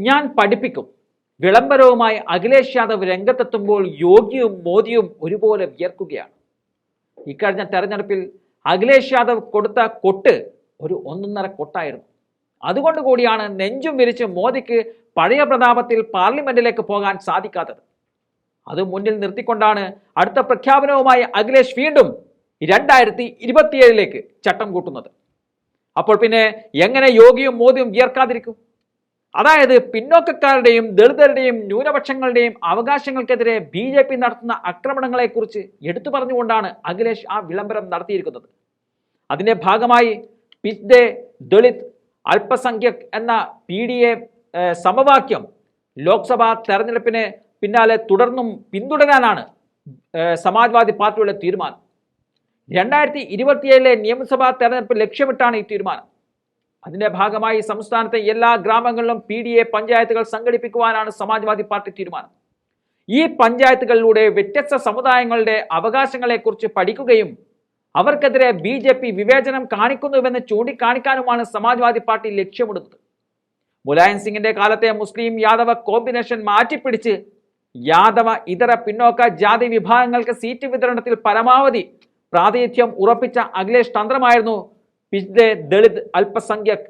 ഞാൻ പഠിപ്പിക്കും. വിളംബരവുമായി അഖിലേഷ് യാദവ് രംഗത്തെത്തുമ്പോൾ യോഗിയും മോദിയും ഒരുപോലെ വിയർക്കുകയാണ്. ഇക്കഴിഞ്ഞ തെരഞ്ഞെടുപ്പിൽ അഖിലേഷ് യാദവ് കൊടുത്ത കൊട്ട് ഒരു ഒന്നൊന്നര കൊട്ടായിരുന്നു. അതുകൊണ്ട് കൂടിയാണ് നെഞ്ചും വിരിച്ച് മോദിക്ക് പഴയ പ്രതാപത്തിൽ പാർലമെന്റിലേക്ക് പോകാൻ സാധിക്കാത്തത്. അത് മുന്നിൽ നിർത്തിക്കൊണ്ടാണ് അടുത്ത പ്രഖ്യാപനവുമായി അഖിലേഷ് വീണ്ടും 2027 ചട്ടം കൂട്ടുന്നത്. അപ്പോൾ പിന്നെ എങ്ങനെ യോഗിയും മോദിയും വിയർക്കാതിരിക്കും? അതായത് പിന്നോക്കക്കാരുടെയും ദളിതരുടെയും ന്യൂനപക്ഷങ്ങളുടെയും അവകാശങ്ങൾക്കെതിരെ BJP നടത്തുന്ന ആക്രമണങ്ങളെക്കുറിച്ച് എടുത്തു പറഞ്ഞുകൊണ്ടാണ് അഖിലേഷ് ആ വിളംബരം നടത്തിയിരിക്കുന്നത്. അതിന്റെ ഭാഗമായി പിച്ച്ദേ ദളിത് അല്പസംഖ്യക് എന്ന PDA സമവാക്യം ലോക്സഭാ തെരഞ്ഞെടുപ്പിന് പിന്നാലെ തുടർന്നും പിന്തുടരാനാണ് സമാജ്വാദി പാർട്ടിയുടെ തീരുമാനം. 2027 നിയമസഭാ തെരഞ്ഞെടുപ്പ് ലക്ഷ്യമിട്ടാണ് ഈ തീരുമാനം. അതിന്റെ ഭാഗമായി സംസ്ഥാനത്തെ എല്ലാ ഗ്രാമങ്ങളിലും PDA പഞ്ചായത്തുകൾ സംഘടിപ്പിക്കുവാനാണ് സമാജ്വാദി പാർട്ടി തീരുമാനം. ഈ പഞ്ചായത്തുകളിലൂടെ വ്യത്യസ്ത സമുദായങ്ങളുടെ അവകാശങ്ങളെക്കുറിച്ച് പഠിക്കുകയും അവർക്കെതിരെ BJP വിവേചനം കാണിക്കുന്നുവെന്ന് ചൂണ്ടിക്കാണിക്കാനുമാണ് സമാജ്വാദി പാർട്ടി ലക്ഷ്യമിടുന്നത്. മുലായം സിംഗിന്റെ കാലത്തെ മുസ്ലിം യാദവ കോമ്പിനേഷൻ മാറ്റിപ്പിടിച്ച് യാദവ ഇതര പിന്നോക്ക ജാതി വിഭാഗങ്ങൾക്ക് സീറ്റ് വിതരണത്തിൽ പരമാവധി പ്രാതിനിധ്യം ഉറപ്പിച്ച അഖിലേഷ് തന്ത്രമായിരുന്നു പിച്ച്ദേ ദളിത് അല്പസംഖ്യക്.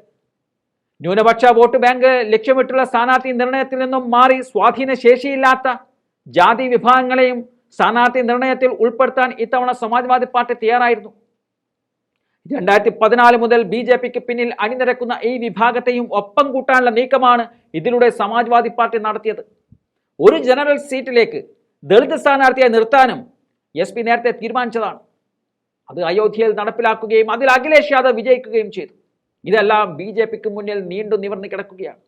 ന്യൂനപക്ഷ വോട്ട് ബാങ്ക് ലക്ഷ്യമിട്ടുള്ള സ്ഥാനാർത്ഥി നിർണയത്തിൽ നിന്നും മാറി സ്വാധീന ശേഷിയില്ലാത്ത ജാതി വിഭാഗങ്ങളെയും സ്ഥാനാർത്ഥി നിർണയത്തിൽ ഉൾപ്പെടുത്താൻ ഇത്തവണ സമാജ്വാദി പാർട്ടി തയ്യാറായിരുന്നു. 2014 മുതൽ BJPക്ക് പിന്നിൽ അണിനിരക്കുന്ന ഈ വിഭാഗത്തെയും ഒപ്പം കൂട്ടാനുള്ള നീക്കമാണ് ഇതിലൂടെ സമാജ്വാദി പാർട്ടി നടത്തിയത്. ഒരു ജനറൽ സീറ്റിലേക്ക് ദളിത് സ്ഥാനാർത്ഥിയെ നിർത്താനും SP നേരത്തെ തീരുമാനിച്ചതാണ്. അത് അയോധ്യയിൽ നടപ്പിലാക്കുകയും അതിൽ അഖിലേഷ് യാദവ് വിജയിക്കുകയും ചെയ്തു. ഇതെല്ലാം BJPക്ക് മുന്നിൽ നീണ്ടു നിവർന്നു കിടക്കുകയാണ്.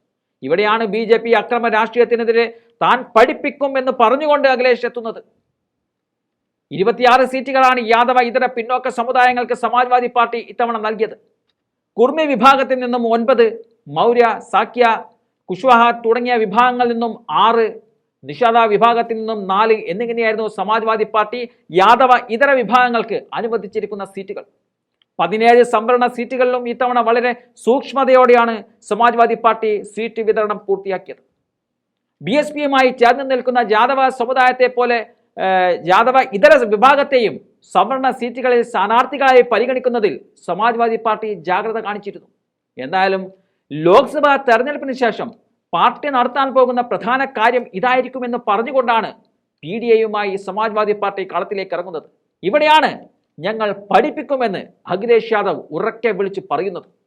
ഇവിടെയാണ് BJP അക്രമ രാഷ്ട്രീയത്തിനെതിരെ താൻ പഠിപ്പിക്കും എന്ന് പറഞ്ഞുകൊണ്ട് അഖിലേഷ് എത്തുന്നത്. 26 സീറ്റുകളാണ് യാദവ ഇതര പിന്നോക്ക സമുദായങ്ങൾക്ക് സമാജ്വാദി പാർട്ടി ഇത്തവണ നൽകിയത്. കുർമി വിഭാഗത്തിൽ നിന്നും 9, മൗര്യ, സാക്യ, കുശ്വാഹ തുടങ്ങിയ വിഭാഗങ്ങളിൽ നിന്നും 6, നിഷാദ വിഭാഗത്തിൽ നിന്നും 4 എന്നിങ്ങനെയായിരുന്നു സമാജ്വാദി പാർട്ടി യാദവ ഇതര വിഭാഗങ്ങൾക്ക് അനുവദിച്ചിരിക്കുന്ന സീറ്റുകൾ. 17 സംവരണ സീറ്റുകളിലും ഇത്തവണ വളരെ സൂക്ഷ്മതയോടെയാണ് സമാജ്വാദി പാർട്ടി സീറ്റ് വിതരണം പൂർത്തിയാക്കിയത്. BSPയുമായി ചേർന്ന് നിൽക്കുന്ന യാദവ സമുദായത്തെ പോലെ യാദവ ഇതര വിഭാഗത്തെയും സംവരണ സീറ്റുകളിൽ സ്ഥാനാർത്ഥികളായി പരിഗണിക്കുന്നതിൽ സമാജ്വാദി പാർട്ടി ജാഗ്രത കാണിച്ചിരുന്നു. എന്തായാലും ലോക്സഭാ തെരഞ്ഞെടുപ്പിന് ശേഷം പാർട്ടി നടത്താൻ പോകുന്ന പ്രധാന കാര്യം ഇതായിരിക്കുമെന്ന് പറഞ്ഞുകൊണ്ടാണ് PDAയുമായി സമാജ്വാദി പാർട്ടി കളത്തിലേക്ക് ഇറങ്ങുന്നത്. ഇവിടെയാണ് ഞങ്ങൾ പഠിപ്പിക്കുമെന്ന് അഖിലേഷ് യാദവ് ഉറക്കെ വിളിച്ച് പറയുന്നത്.